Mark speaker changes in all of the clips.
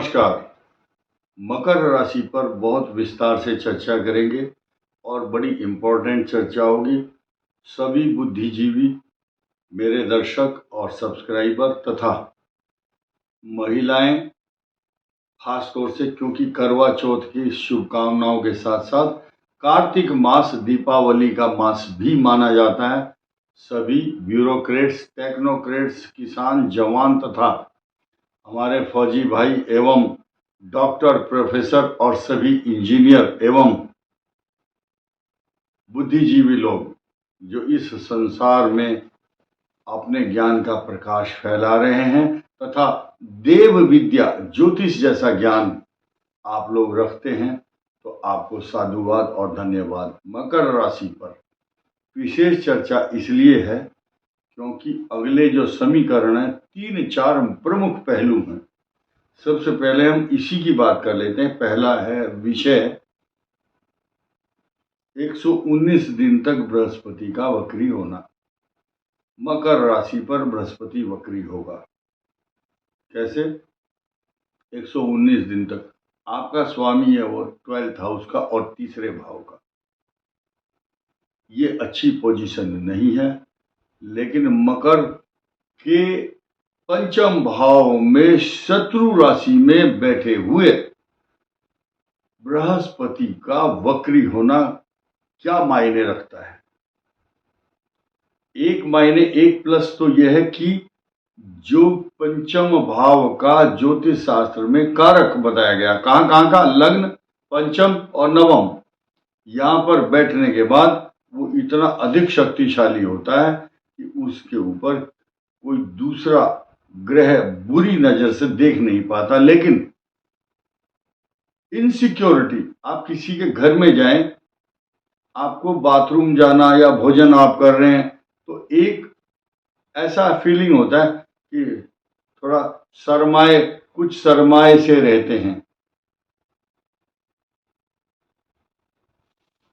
Speaker 1: नमस्कार। मकर राशि पर बहुत विस्तार से चर्चा करेंगे और बड़ी इम्पोर्टेंट चर्चा होगी। सभी बुद्धिजीवी, मेरे दर्शक और सब्सक्राइबर तथा महिलाएं खास तौर से, क्योंकि करवा चौथ की शुभकामनाओं के साथ साथ कार्तिक मास दीपावली का मास भी माना जाता है। सभी ब्यूरोक्रेट्स, टेक्नोक्रेट्स, किसान, जवान तथा हमारे फौजी भाई एवं डॉक्टर, प्रोफेसर और सभी इंजीनियर एवं बुद्धिजीवी लोग जो इस संसार में अपने ज्ञान का प्रकाश फैला रहे हैं तथा देव विद्या, ज्योतिष जैसा ज्ञान आप लोग रखते हैं, तो आपको साधुवाद और धन्यवाद। मकर राशि पर विशेष चर्चा इसलिए है क्योंकि अगले जो समीकरण है, 3-4 प्रमुख पहलू हैं। सबसे पहले हम इसी की बात कर लेते हैं। पहला है विषय 119 दिन तक बृहस्पति का वक्री होना। मकर राशि पर बृहस्पति वक्री होगा। कैसे? 119 दिन तक। आपका स्वामी है वो 12th हाउस का और तीसरे भाव का। ये अच्छी पोजीशन नहीं है, लेकिन मकर के पंचम भाव में शत्रु राशि में बैठे हुए बृहस्पति का वक्री होना क्या मायने रखता है? एक मायने, एक प्लस तो यह है कि जो पंचम भाव का ज्योतिष शास्त्र में कारक बताया गया, कहां कहां का? लग्न, पंचम और नवम। यहां पर बैठने के बाद वो इतना अधिक शक्तिशाली होता है कि उसके ऊपर कोई दूसरा ग्रह बुरी नजर से देख नहीं पाता। लेकिन इनसिक्योरिटी, आप किसी के घर में जाएं, आपको बाथरूम जाना या भोजन आप कर रहे हैं, तो एक ऐसा फीलिंग होता है कि थोड़ा कुछ शर्माए से रहते हैं।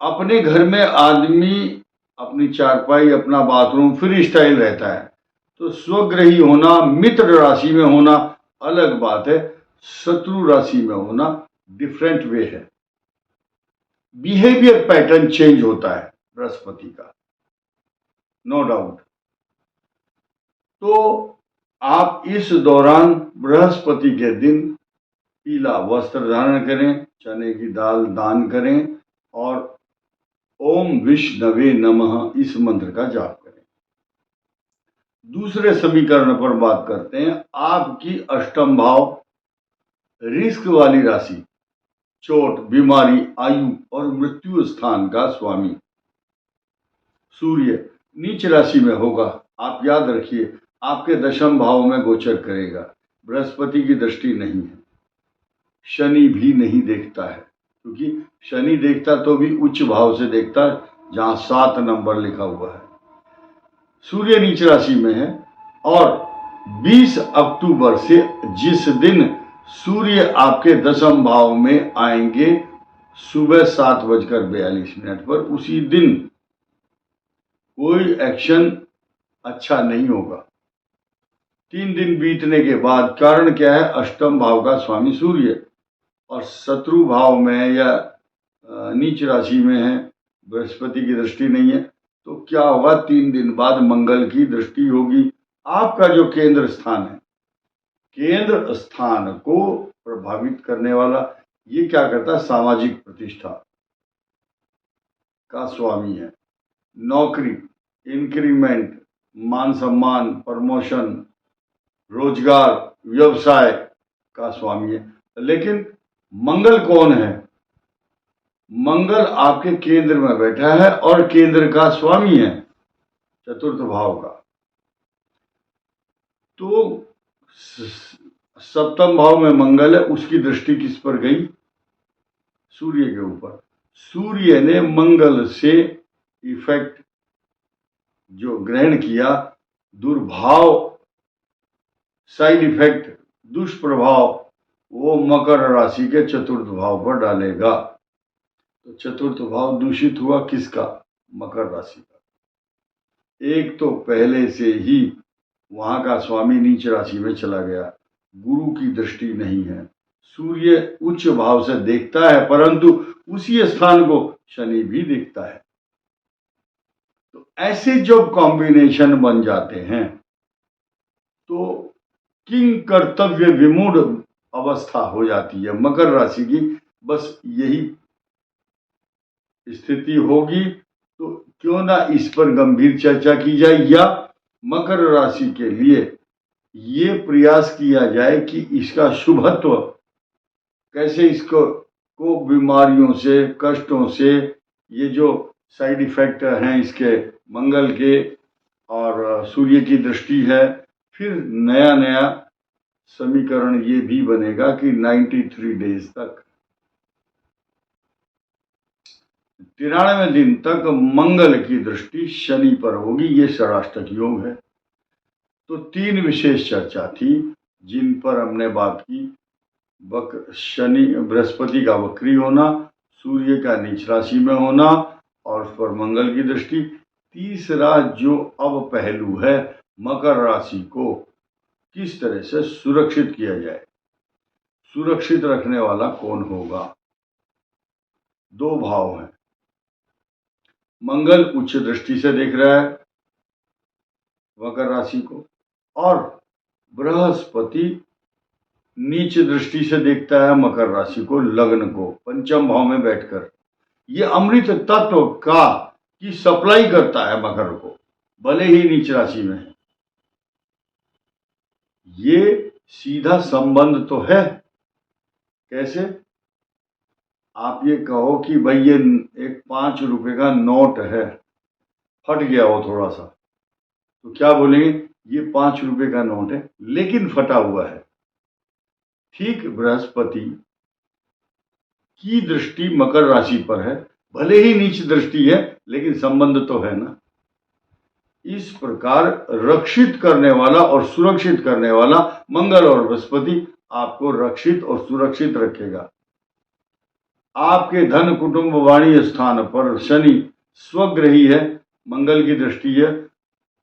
Speaker 1: अपने घर में आदमी अपनी चारपाई, अपना बाथरूम फ्री स्टाइल रहता है, तो स्वग्रही होना, मित्र राशि में होना अलग बात है, शत्रु राशि में होना डिफरेंट वे है। बिहेवियर पैटर्न चेंज होता है बृहस्पति का, नो डाउट। तो आप इस दौरान बृहस्पति के दिन पीला वस्त्र धारण करें, चने की दाल दान करें और ओम विष्णवे नमः इस मंत्र का जाप करें। दूसरे समीकरण पर बात करते हैं। आपकी अष्टम भाव रिस्क वाली राशि, चोट, बीमारी, आयु और मृत्यु स्थान का स्वामी सूर्य नीच राशि में होगा। आप याद रखिए, आपके दशम भाव में गोचर करेगा। बृहस्पति की दृष्टि नहीं है, शनि भी नहीं देखता है, क्योंकि शनि देखता तो भी उच्च भाव से देखता है जहां 7 नंबर लिखा हुआ है। सूर्य नीच राशि में है और 20 अक्टूबर से जिस दिन सूर्य आपके दशम भाव में आएंगे सुबह 7:42 पर, उसी दिन कोई एक्शन अच्छा नहीं होगा। 3 दिन बीतने के बाद, कारण क्या है? अष्टम भाव का स्वामी सूर्य और शत्रु भाव में है या नीच राशि में है, बृहस्पति की दृष्टि नहीं है, तो क्या होगा? 3 दिन बाद मंगल की दृष्टि होगी। आपका जो केंद्र स्थान है, केंद्र स्थान को प्रभावित करने वाला ये क्या करता है? सामाजिक प्रतिष्ठा का स्वामी है। नौकरी, इंक्रीमेंट, मान सम्मान, प्रमोशन, रोजगार, व्यवसाय का स्वामी है। लेकिन मंगल कौन है? मंगल आपके केंद्र में बैठा है और केंद्र का स्वामी है चतुर्थ भाव का। तो सप्तम भाव में मंगल है, उसकी दृष्टि किस पर गई? सूर्य के ऊपर। सूर्य ने मंगल से इफेक्ट जो ग्रहण किया, दुर्भाव, साइड इफेक्ट, दुष्प्रभाव, वो मकर राशि के चतुर्थ भाव पर डालेगा। तो चतुर्थ भाव दूषित हुआ किसका? मकर राशि का। एक तो पहले से ही वहां का स्वामी नीच राशि में चला गया, गुरु की दृष्टि नहीं है, सूर्य उच्च भाव से देखता है, परंतु उसी स्थान को शनि भी देखता है। तो ऐसे जब कॉम्बिनेशन बन जाते हैं तो किंग कर्तव्य विमूढ़ अवस्था हो जाती है मकर राशि की। बस यही स्थिति होगी तो क्यों ना इस पर गंभीर चर्चा की जाए, या मकर राशि के लिए ये प्रयास किया जाए कि इसका शुभत्व कैसे, इसको बीमारियों से, कष्टों से, ये जो साइड इफेक्ट हैं इसके मंगल के और सूर्य की दृष्टि है, फिर नया नया समीकरण ये भी बनेगा कि 93 डेज तक, 93 दिन तक मंगल की दृष्टि शनि पर होगी। ये षडाष्टक योग है। तो 3 विशेष चर्चा थी जिन पर हमने बात की। शनि बृहस्पति का वक्री होना, सूर्य का नीच राशि में होना और उस पर मंगल की दृष्टि। तीसरा जो अब पहलू है, मकर राशि को किस तरह से सुरक्षित किया जाए, सुरक्षित रखने वाला कौन होगा। 2 भाव हैं, मंगल उच्च दृष्टि से देख रहा है मकर राशि को और बृहस्पति नीच दृष्टि से देखता है मकर राशि को, लग्न को, पंचम भाव में बैठकर। ये अमृत तत्व का की सप्लाई करता है मकर को, भले ही नीच राशि में है। ये सीधा संबंध तो है। कैसे? आप ये कहो कि भाई ये एक 5 रुपए का नोट है, फट गया हो थोड़ा सा, तो क्या बोलेंगे? ये 5 रुपए का नोट है लेकिन फटा हुआ है। ठीक बृहस्पति की दृष्टि मकर राशि पर है, भले ही नीच दृष्टि है लेकिन संबंध तो है ना। इस प्रकार रक्षित करने वाला और सुरक्षित करने वाला मंगल और बृहस्पति आपको रक्षित और सुरक्षित रखेगा। आपके धन कुटुंब वाणी स्थान पर शनि स्वग्रही है, मंगल की दृष्टि है।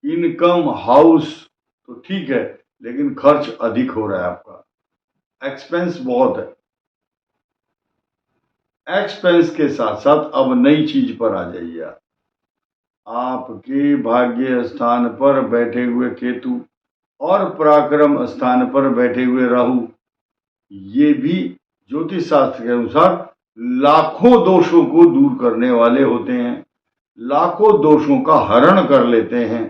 Speaker 1: इनकम हाउस तो ठीक है लेकिन खर्च अधिक हो रहा है, आपका एक्सपेंस बहुत है। एक्सपेंस के साथ साथ अब नई चीज पर आ जाइए आप। आपके भाग्य स्थान पर बैठे हुए केतु और पराक्रम स्थान पर बैठे हुए राहु, ये भी ज्योतिष शास्त्र के अनुसार लाखों दोषों को दूर करने वाले होते हैं, लाखों दोषों का हरण कर लेते हैं।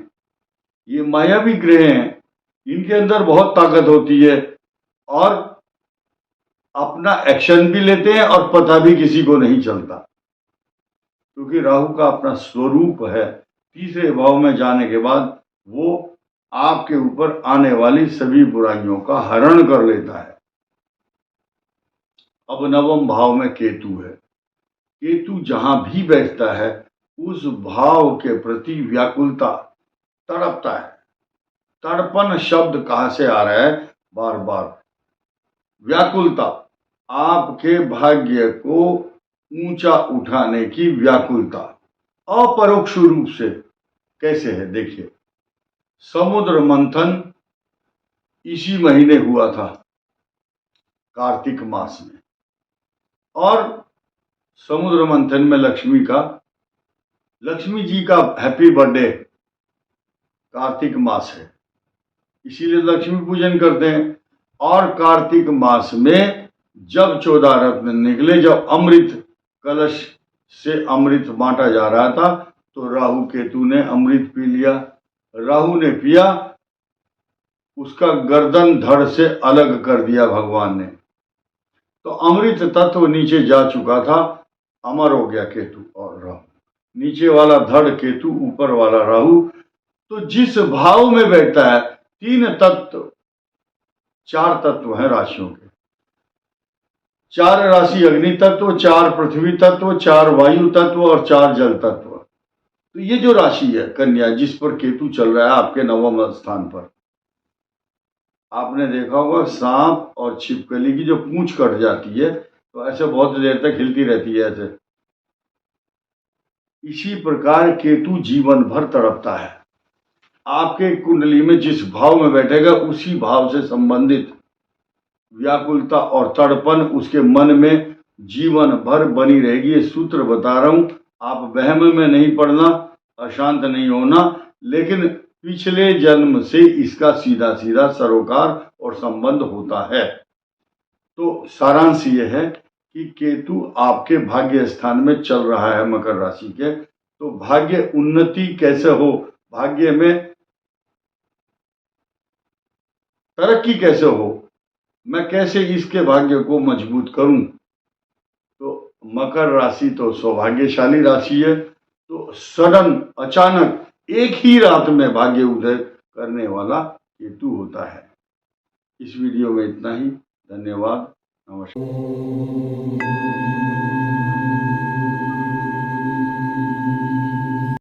Speaker 1: ये मायावी ग्रह हैं, इनके अंदर बहुत ताकत होती है और अपना एक्शन भी लेते हैं और पता भी किसी को नहीं चलता, क्योंकि राहु का अपना स्वरूप है। तीसरे भाव में जाने के बाद वो आपके ऊपर आने वाली सभी बुराइयों का हरण कर लेता है। अब नवम भाव में केतु है। केतु जहां भी बैठता है उस भाव के प्रति व्याकुलता, तड़पता है। तड़पन शब्द कहां से आ रहा है? बार बार व्याकुलता, आपके भाग्य को ऊंचा उठाने की व्याकुलता अपरोक्ष रूप से। कैसे है देखिए, समुद्र मंथन इसी महीने हुआ था, कार्तिक मास में, और समुद्र मंथन में लक्ष्मी जी का हैप्पी बर्थडे कार्तिक मास है, इसीलिए लक्ष्मी पूजन करते हैं। और कार्तिक मास में जब 14 रत्न निकले, जब अमृत कलश से अमृत बांटा जा रहा था, तो राहु केतु ने अमृत पी लिया। राहु ने पिया, उसका गर्दन धड़ से अलग कर दिया भगवान ने, तो अमृत तत्व नीचे जा चुका था, अमर हो गया केतु और राहु। नीचे वाला धड़ केतु, ऊपर वाला राहु। तो जिस भाव में बैठता है, 3 तत्व, 4 तत्व हैं राशियों के, 4 राशि अग्नि तत्व, 4 पृथ्वी तत्व, 4 वायु तत्व और 4 जल तत्व। तो ये जो राशि है कन्या, जिस पर केतु चल रहा है आपके 9वें स्थान पर, आपने देखा होगा सांप और छिपकली की जो पूंछ कट जाती है तो ऐसे बहुत देर तक हिलती रहती है ऐसे। इसी प्रकार केतु जीवन भर तड़पता है। आपके कुंडली में जिस भाव में बैठेगा उसी भाव से संबंधित व्याकुलता और तड़पन उसके मन में जीवन भर बनी रहेगी। ये सूत्र बता रहा हूं, आप वहम में नहीं पड़ना, अशांत नहीं होना, लेकिन पिछले जन्म से इसका सीधा सीधा सरोकार और संबंध होता है। तो सारांश ये है कि केतु आपके भाग्य स्थान में चल रहा है मकर राशि के, तो भाग्य उन्नति कैसे हो, भाग्य में तरक्की कैसे हो, मैं कैसे इसके भाग्य को मजबूत करूं। तो मकर राशि तो सौभाग्यशाली राशि है, तो सडन अचानक एक ही रात में भाग्य उदय करने वाला केतु होता है। इस वीडियो में इतना ही। धन्यवाद। नमस्कार।